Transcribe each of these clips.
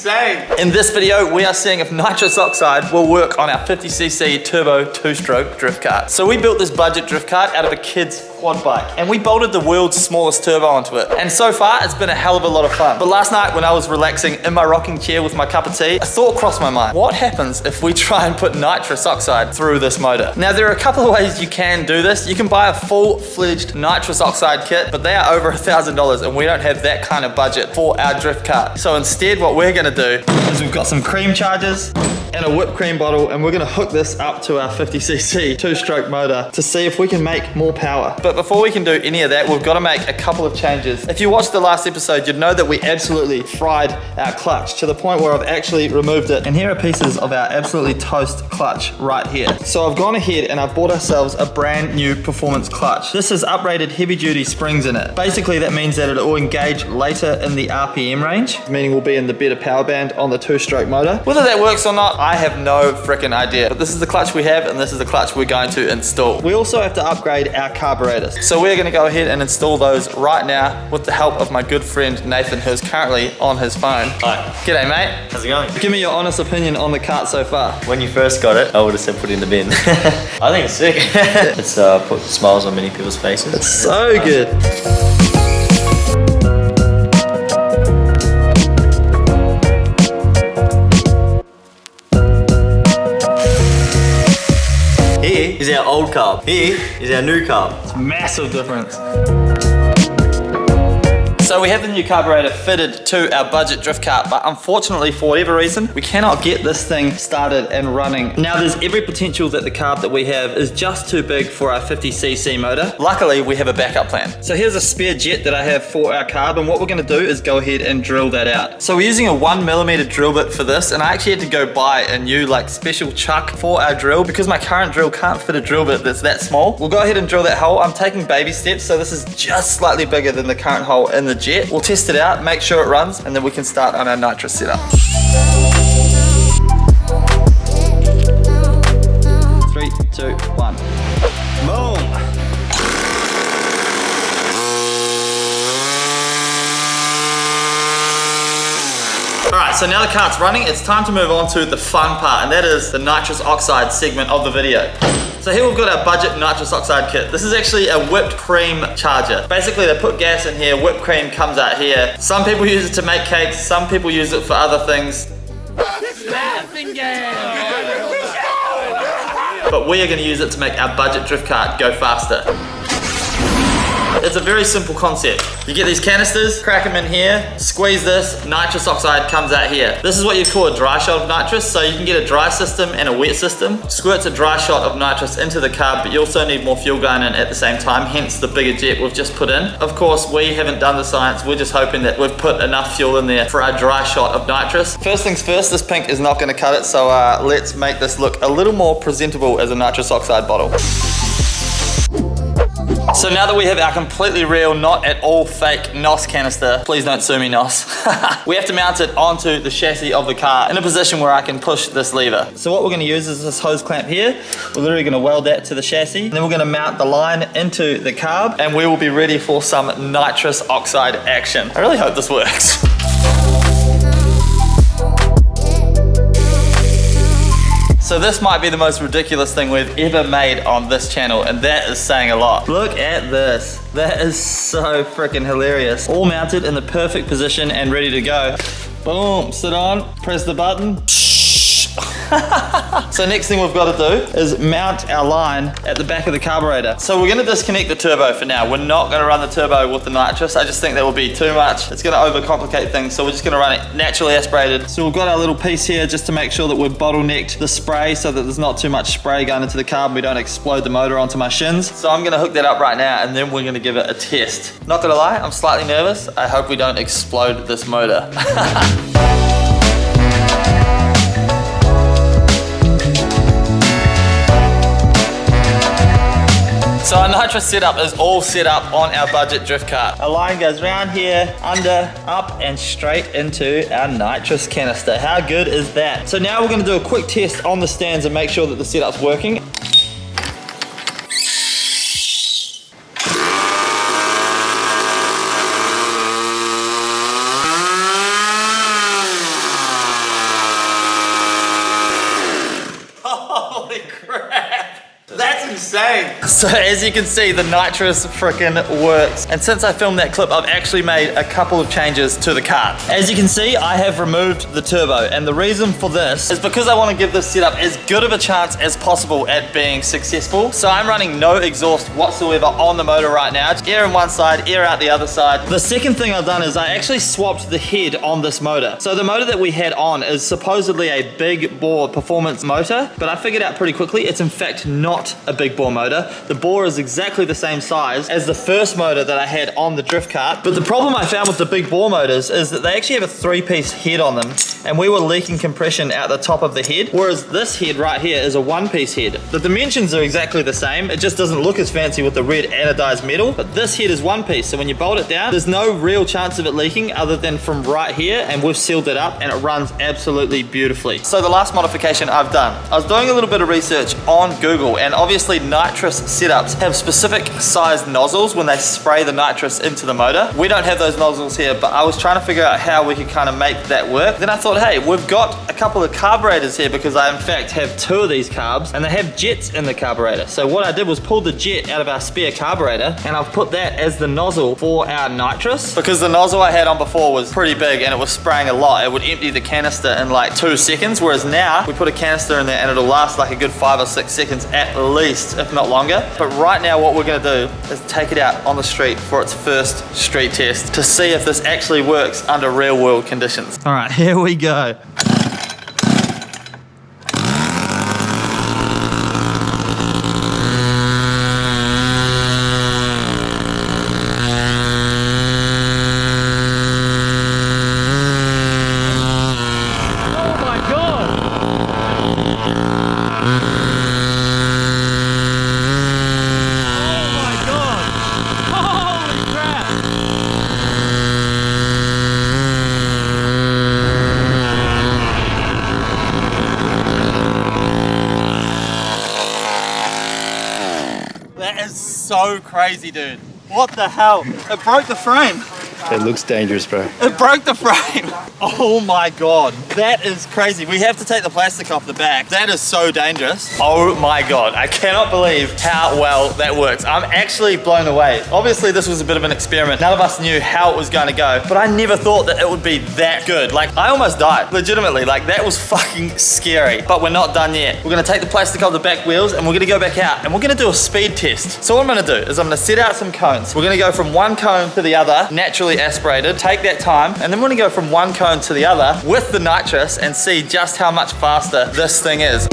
insane. In this video, we are seeing if nitrous oxide will work on our 50cc turbo 2-stroke drift kart. So we built this budget drift kart out of a kid's quad bike, and we bolted the world's smallest turbo onto it. And so far, it's been a hell of a lot of fun. But last night, when I was relaxing in my rocking chair with my cup of tea, a thought crossed my mind. What happens if we try and put nitrous oxide through this motor? Now, there are a couple of ways you can do this. You can buy a full-fledged nitrous oxide kit, but they are over $1,000, and we don't have that kind of budget for our drift kart. So instead, what we're gonna do is we've got some cream chargers and a whipped cream bottle, and we're gonna hook this up to our 50cc 2-stroke motor to see if we can make more power. But before we can do any of that, we've got to make a couple of changes. If you watched the last episode, you'd know that we absolutely fried our clutch to the point where I've actually removed it. And here are pieces of our absolutely toast clutch right here. So I've gone ahead and I've bought ourselves a brand new performance clutch. This has uprated heavy duty springs in it. Basically, that means that it will engage later in the RPM range, meaning we'll be in the better power band on the 2-stroke motor. Whether that works or not, I have no freaking idea. But this is the clutch we have, and this is the clutch we're going to install. We also have to upgrade our carburetors. So we're gonna go ahead and install those right now with the help of my good friend Nathan, who's currently on his phone. Hi. G'day, mate. How's it going? Give me your honest opinion on the kart so far. When you first got it, I would have said put it in the bin. I think it's sick. It's put smiles on many people's faces. It's so good. Here is our old carb. Here is our new carb. It's a massive difference. So we have the new carburetor fitted to our budget drift kart, but unfortunately, for whatever reason, we cannot get this thing started and running. Now, there's every potential that the carb that we have is just too big for our 50cc motor. Luckily, we have a backup plan. So here's a spare jet that I have for our carb, and what we're gonna do is go ahead and drill that out. So we're using a 1mm drill bit for this, and I actually had to go buy a new special chuck for our drill because my current drill can't fit a drill bit that's that small. We'll go ahead and drill that hole. I'm taking baby steps, so this is just slightly bigger than the current hole in the jet. We'll test it out, make sure it runs, and then we can start on our nitrous setup. 3, 2, 1. Boom! Alright, so now the kart's running, it's time to move on to the fun part, and that is the nitrous oxide segment of the video. So here we've got our budget nitrous oxide kit. This is actually a whipped cream charger. Basically, they put gas in here, whipped cream comes out here. Some people use it to make cakes, some people use it for other things. But we are gonna use it to make our budget drift kart go faster. It's a very simple concept. You get these canisters, crack them in here, squeeze this, nitrous oxide comes out here. This is what you call a dry shot of nitrous, so you can get a dry system and a wet system. Squirts a dry shot of nitrous into the carb, but you also need more fuel going in at the same time, hence the bigger jet we've just put in. Of course, we haven't done the science, we're just hoping that we've put enough fuel in there for our dry shot of nitrous. First things first, this pink is not gonna cut it, so let's make this look a little more presentable as a nitrous oxide bottle. So now that we have our completely real, not at all fake NOS canister, please don't sue me NOS, we have to mount it onto the chassis of the car in a position where I can push this lever. So what we're gonna use is this hose clamp here. We're literally gonna weld that to the chassis, and then we're gonna mount the line into the carb, and we will be ready for some nitrous oxide action. I really hope this works. So this might be the most ridiculous thing we've ever made on this channel, and that is saying a lot. Look at this. That is so freaking hilarious. All mounted in the perfect position and ready to go. Boom, sit on, press the button. So next thing we've got to do is mount our line at the back of the carburetor. So we're going to disconnect the turbo for now. We're not going to run the turbo with the nitrous. I just think that will be too much. It's going to overcomplicate things, so we're just going to run it naturally aspirated. So we've got our little piece here just to make sure that we've bottlenecked the spray so that there's not too much spray going into the carb and we don't explode the motor onto my shins. So I'm going to hook that up right now, and then we're going to give it a test. Not going to lie, I'm slightly nervous. I hope we don't explode this motor. So our nitrous setup is all set up on our budget drift kart. Our line goes round here, under, up, and straight into our nitrous canister. How good is that? So now we're gonna do a quick test on the stands and make sure that the setup's working. insane. So as you can see, the nitrous frickin' works. And since I filmed that clip, I've actually made a couple of changes to the kart. As you can see, I have removed the turbo, and the reason for this is because I want to give this setup as good of a chance as possible at being successful. So I'm running no exhaust whatsoever on the motor right now. It's air in one side, air out the other side. The second thing I've done is I actually swapped the head on this motor. So the motor that we had on is supposedly a big bore performance motor, but I figured out pretty quickly it's in fact not a big bore motor. The bore is exactly the same size as the first motor that I had on the drift kart. But the problem I found with the big bore motors is that they actually have a 3-piece head on them, and we were leaking compression out the top of the head, whereas this head right here is a 1-piece head. The dimensions are exactly the same, it just doesn't look as fancy with the red anodized metal, but this head is 1-piece, so when you bolt it down, there's no real chance of it leaking other than from right here, and we've sealed it up and it runs absolutely beautifully. So the last modification I've done, I was doing a little bit of research on Google, and obviously nitrous setups have specific sized nozzles when they spray the nitrous into the motor. We don't have those nozzles here, but I was trying to figure out how we could kind of make that work. Then I thought, hey, we've got a couple of carburetors here because I in fact have 2 of these carbs and they have jets in the carburetor. So what I did was pull the jet out of our spare carburetor, and I've put that as the nozzle for our nitrous, because the nozzle I had on before was pretty big and it was spraying a lot. It would empty the canister in like 2 seconds, whereas now we put a canister in there and it'll last like a good 5 or 6 seconds at least, if not longer. But right now what we're gonna do is take it out on the street for its first street test to see if this actually works under real world conditions. All right, here we go. That is so crazy, dude. What the hell? It broke the frame. It looks dangerous, bro. It broke the frame. Oh my God, that is crazy. We have to take the plastic off the back. That is so dangerous. Oh my God, I cannot believe how well that works. I'm actually blown away. Obviously this was a bit of an experiment. None of us knew how it was going to go, but I never thought that it would be that good. Like, I almost died, legitimately. Like, that was fucking scary, but we're not done yet. We're gonna take the plastic off the back wheels and we're gonna go back out and we're gonna do a speed test. So what I'm gonna do is I'm gonna set out some cones. We're gonna go from one cone to the other, naturally aspirated, take that time, and then we're gonna go from one cone to the other with the nitrous and see just how much faster this thing is.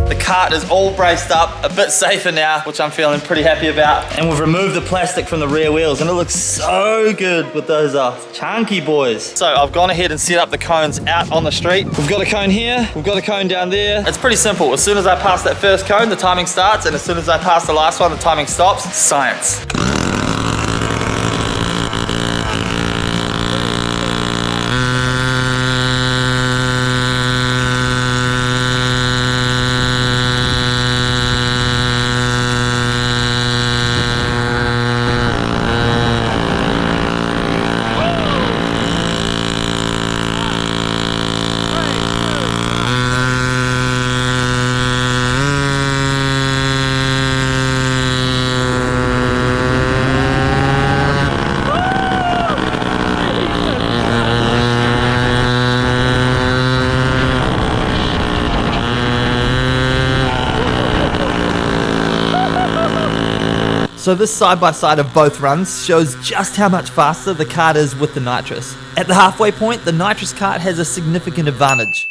The kart is all braced up, a bit safer now, which I'm feeling pretty happy about. And we've removed the plastic from the rear wheels and it looks so good with those chunky boys. So I've gone ahead and set up the cones out on the street. We've got a cone here, we've got a cone down there. It's pretty simple. As soon as I pass that first cone, the timing starts, and as soon as I pass the last one, the timing stops. Science. So this side-by-side of both runs shows just how much faster the kart is with the nitrous. At the halfway point, the nitrous kart has a significant advantage.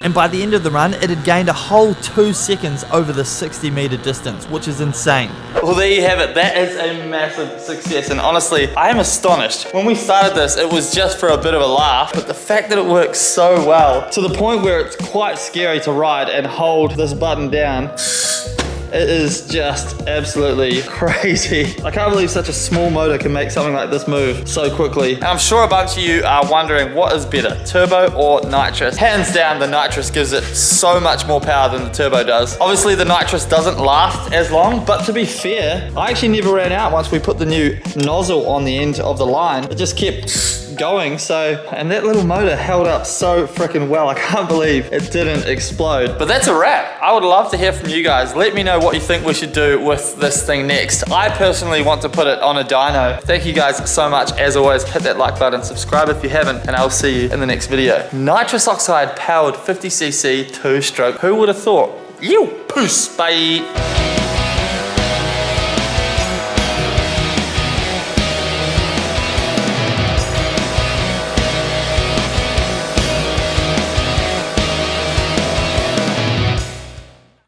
And by the end of the run, it had gained a whole 2 seconds over the 60-meter distance, which is insane. Well, there you have it. That is a massive success, and honestly, I am astonished. When we started this, it was just for a bit of a laugh, but the fact that it works so well, to the point where it's quite scary to ride and hold this button down, it is just absolutely crazy. I can't believe such a small motor can make something like this move so quickly. And I'm sure a bunch of you are wondering what is better, turbo or nitrous? Hands down, the nitrous gives it so much more power than the turbo does. Obviously, the nitrous doesn't last as long, but to be fair, I actually never ran out once we put the new nozzle on the end of the line. It just kept going. So, and that little motor held up so freaking well. I can't believe it didn't explode. But that's a wrap. I would love to hear from you guys. Let me know what you think we should do with this thing next. I personally want to put it on a dyno. Thank you guys so much. As always, hit that like button, subscribe if you haven't, and I'll see you in the next video. Nitrous oxide powered 50cc 2-stroke. Who would have thought? You, peace, bye.